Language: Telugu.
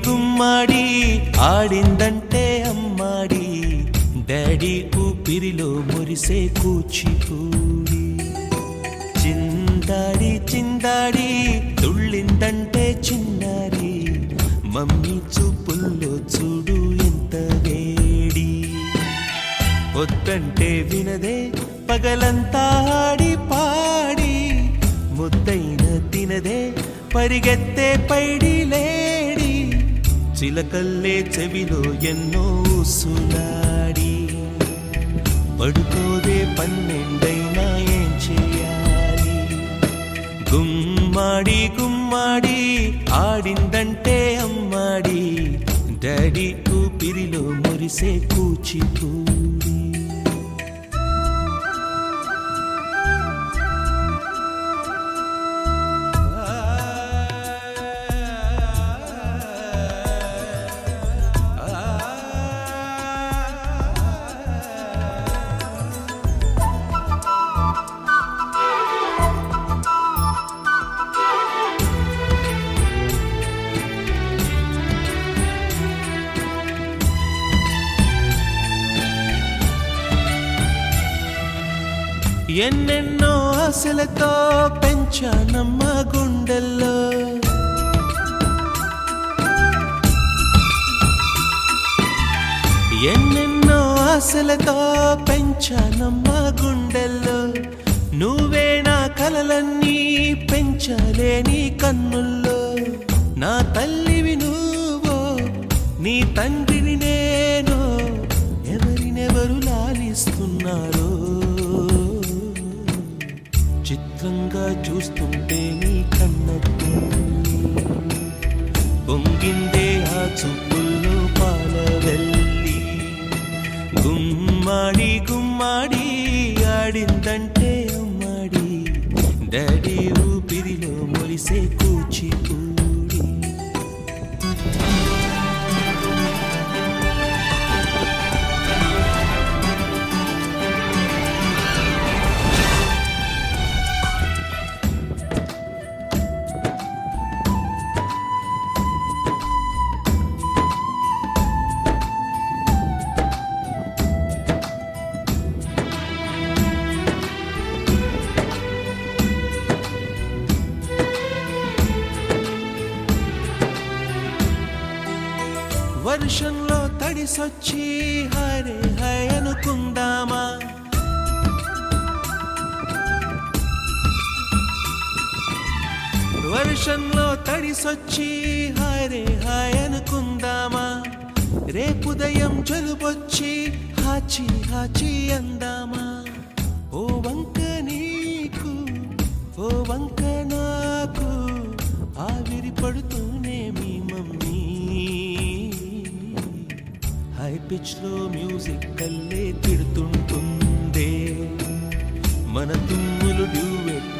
గుమ్మడి ఆడిందంటే అమ్మాడి డాడీ ఊపిరిలో మురిసే కూచిపూడి చిందాడి చిందాడి తుళ్ళిందంటే చిన్నారి మమ్మీ చూపుల్లో చూడు ఎంత వేడి వద్దంటే వినదే పగలంతా ఆడి పాడి ముద్దైన తినదే పరిగెత్తే పైడి లేడి చిలకల్లే చెవిలో ఎన్నో సులాడి పడుకోదే పన్నెండైనా ఏం చేయాలి గుమ్మాడి గుమ్మాడి ఆడిందంటే అమ్మాడి డాడీ ఊపిరిలో మురిసే కూచిపూడి ఎన్నెన్నో ఆశలతో పెంచానమ్మ గుండెల్లో ఎన్నెన్నో ఆశలతో పెంచానమ్మ గుండెల్లో నువ్వే నా కలలన్నీ పెంచాలే నీ కన్నుల్లో నా తల్లివి నువ్వో నీ తండ్రిని నేను ఎవరినెవరు లాలిస్తున్నారో చిత్రంగా చూస్తుంటే నీ కన్నట్టు పొంగిందే ఆ చూపుల్లో పాల వెళ్ళి గుమ్మాడి గుమ్మాడి ఆడిందంటే అమ్మాడి డాడీ ఊపిరిలో మురిసే కూచిపూడి వర్షంలో తడిసొచ్చి హరే హై అనుకుందామా వర్షంలో తడిసొచ్చి హరే హై అనుకుందామా రేపుదయం జలుబొచ్చి హాచి హాచి అందామా ఓ వంక నీకు ఓ వంక నాకు ఆవిరి పడుతూనే మీ మమ్మీ హై పిచ్ లో మ్యూజిక్ కల్లే తిడుతుంటుందే మన తుమ్ములు డ్యూయెట్